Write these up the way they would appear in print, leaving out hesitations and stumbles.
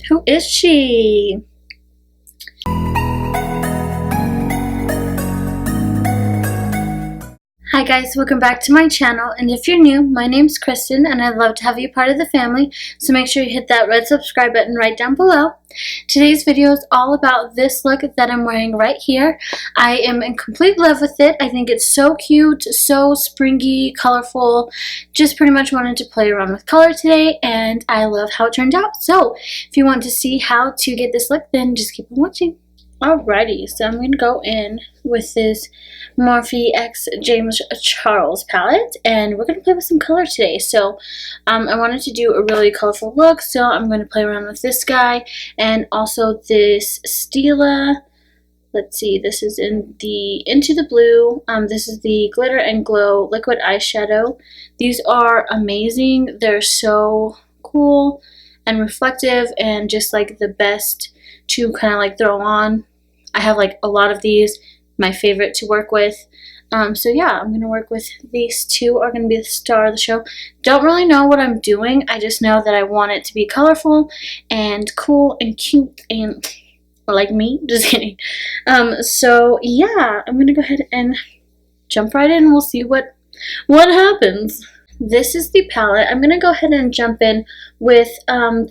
Who is she? Hi guys, welcome back to my channel, and if you're new, my name's Kristin and I'd love to have you part of the family, so make sure you hit that red subscribe button right down below. Today's video is all about this look that I'm wearing right here. I am in complete love with it. I think it's so cute, so springy, colorful. Just pretty much wanted to play around with color today, and I love how it turned out. So if you want to see how to get this look, then just keep on watching. Alrighty, so I'm going to go in with this Morphe X James Charles palette, and we're going to play with some color today. So I wanted to do a really colorful look, so I'm going to play around with this guy and also this Stila. Let's see, this is in the Into the Blue. This is the Glitter and Glow liquid eyeshadow. These are amazing. They're so cool and reflective and just like the best to kind of like throw on. I have like a lot of these, my favorite to work with. So yeah, I'm going to work with these two are going to be the star of the show. Don't really know what I'm doing. I just know that I want it to be colorful and cool and cute and like me. Just kidding. So yeah, I'm going to go ahead and jump right in. We'll see what happens. This is the palette. I'm going to go ahead and jump in with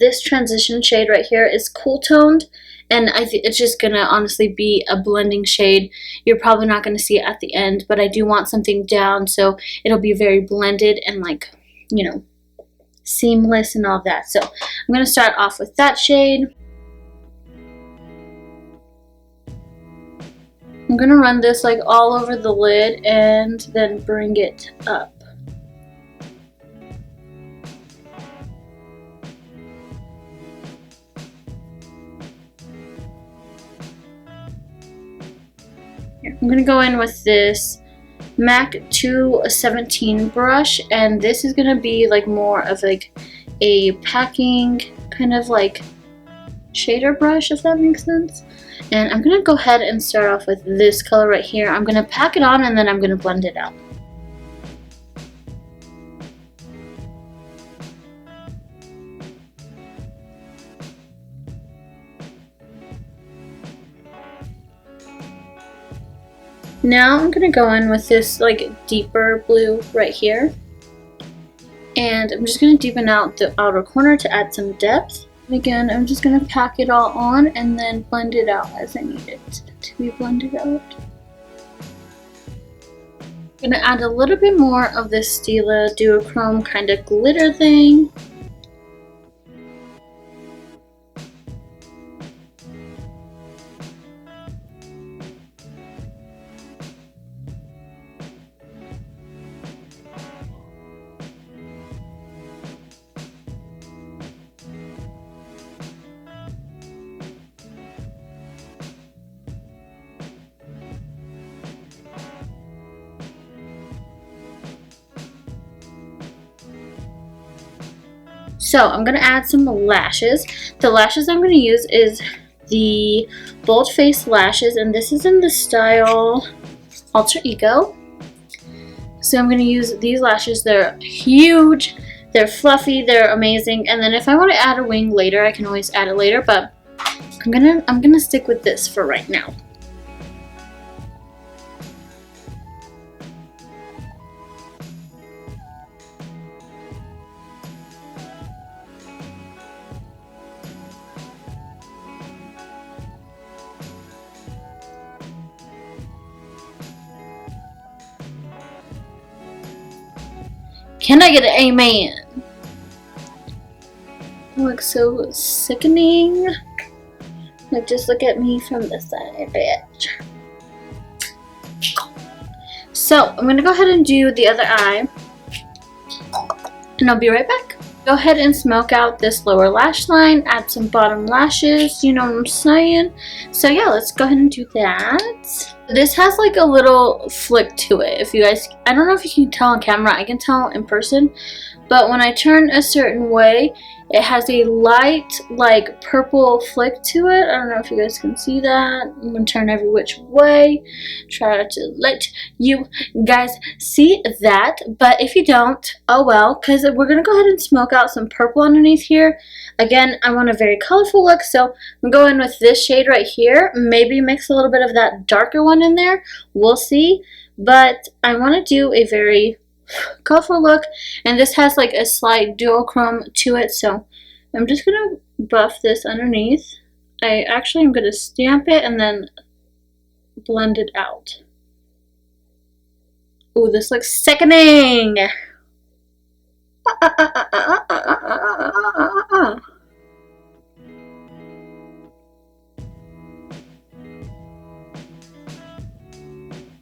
this transition shade right here. Is Cool Toned, and I think it's just going to honestly be a blending shade. You're probably not going to see it at the end, but I do want something down so it'll be very blended and like, you know, seamless and all that. So I'm going to start off with that shade. I'm going to run this like all over the lid and then bring it up. I'm going to go in with this MAC 217 brush, and this is going to be like more of like a packing kind of like shader brush, if that makes sense. And I'm going to go ahead and start off with this color right here. I'm going to pack it on and then I'm going to blend it out. Now I'm going to go in with this like deeper blue right here, and I'm just going to deepen out the outer corner to add some depth. And again, I'm just going to pack it all on and then blend it out as I need it to be blended out. I'm going to add a little bit more of this Stila duochrome kind of glitter thing. So I'm going to add some lashes. The lashes I'm going to use is the Bold Face lashes, and this is in the style Alter Ego. So I'm going to use these lashes. They're huge, they're fluffy, they're amazing. And then if I want to add a wing later, I can always add it later, but I'm gonna stick with this for right now. Can I get an amen? It looks so sickening. Like, just look at me from this side, bitch. So, I'm gonna go ahead and do the other eye, and I'll be right back. Go ahead and smoke out this lower lash line, add some bottom lashes, you know what I'm saying? So yeah, let's go ahead and do that. This has like a little flick to it. If you guys, I don't know if you can tell on camera, I can tell in person, but when I turn a certain way, It has a light, like, purple flick to it. I don't know if you guys can see that. I'm going to turn every which way. Try to let you guys see that. But if you don't, oh well, because we're going to go ahead and smoke out some purple underneath here. Again, I want a very colorful look, so I'm going with this shade right here. Maybe mix a little bit of that darker one in there. We'll see. But I want to do a very colorful look, and this has like a slight duochrome to it, so I'm just gonna buff this underneath. I actually am gonna stamp it and then blend it out. Ooh, this looks sickening.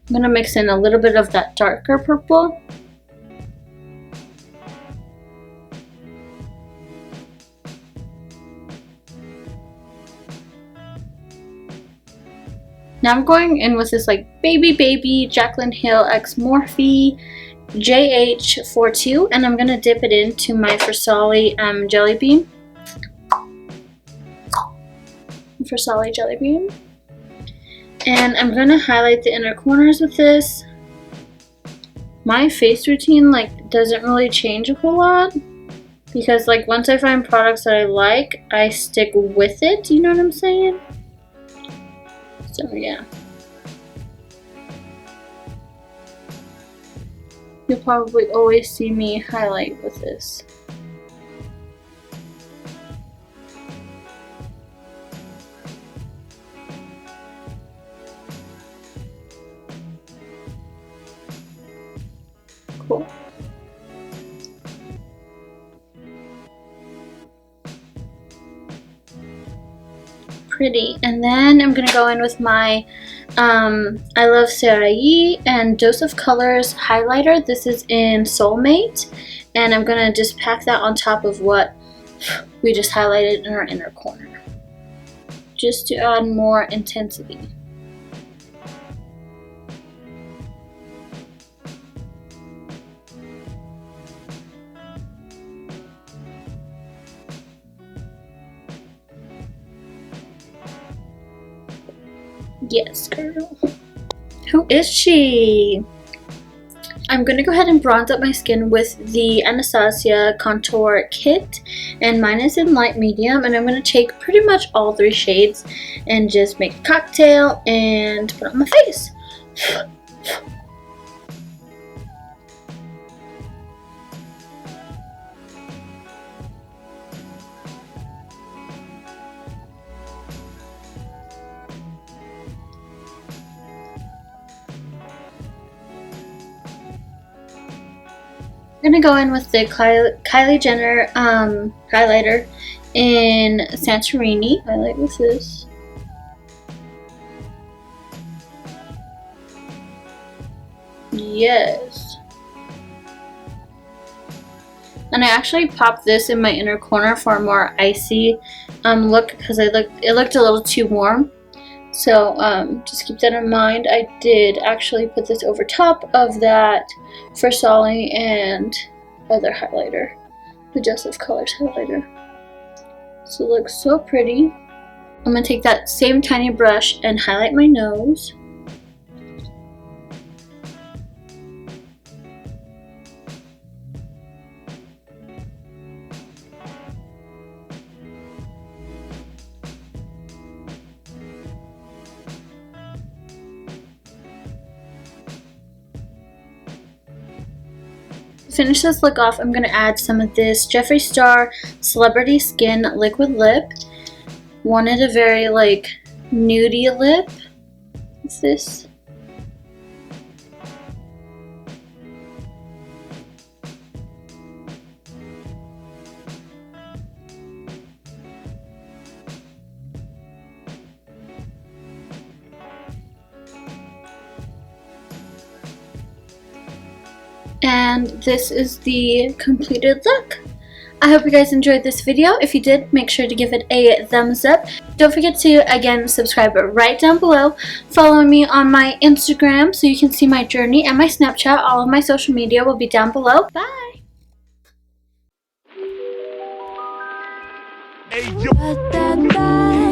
I'm gonna mix in a little bit of that darker purple. Now I'm going in with this like baby Jaclyn Hill x Morphe JH42, and I'm gonna dip it into my Versali Jelly Bean. Versali Jelly Bean. And I'm gonna highlight the inner corners with this. My face routine like doesn't really change a whole lot, because like once I find products that I like, I stick with it, you know what I'm saying? So yeah. You'll probably always see me highlight with this. Cool. Pretty. And then I'm gonna go in with my I Love Sarai and Dose of Colors highlighter. This is in Soulmate, and I'm gonna just pack that on top of what we just highlighted in our inner corner, just to add more intensity. Yes, girl. Who is she? I'm going to go ahead and bronze up my skin with the Anastasia Contour Kit, and mine is in light medium, and I'm going to take pretty much all 3 shades and just make a cocktail and put it on my face. I'm gonna go in with the Kylie Jenner highlighter in Santorini. Highlight with this. Yes. And I actually popped this in my inner corner for a more icy look, because it looked a little too warm. So just keep that in mind. I did actually put this over top of that Versali and other highlighter, the Dose of Colors highlighter. So it looks so pretty. I'm going to take that same tiny brush and highlight my nose. Finish this look off, I'm going to add some of this Jeffree Star Celebrity Skin Liquid Lip. Wanted a very like nudie lip. What's this? And this is the completed look. I hope you guys enjoyed this video. If you did, make sure to give it a thumbs up. Don't forget to, again, subscribe right down below. Follow me on my Instagram so you can see my journey, and my Snapchat. All of my social media will be down below. Bye! Bad, bad, bad.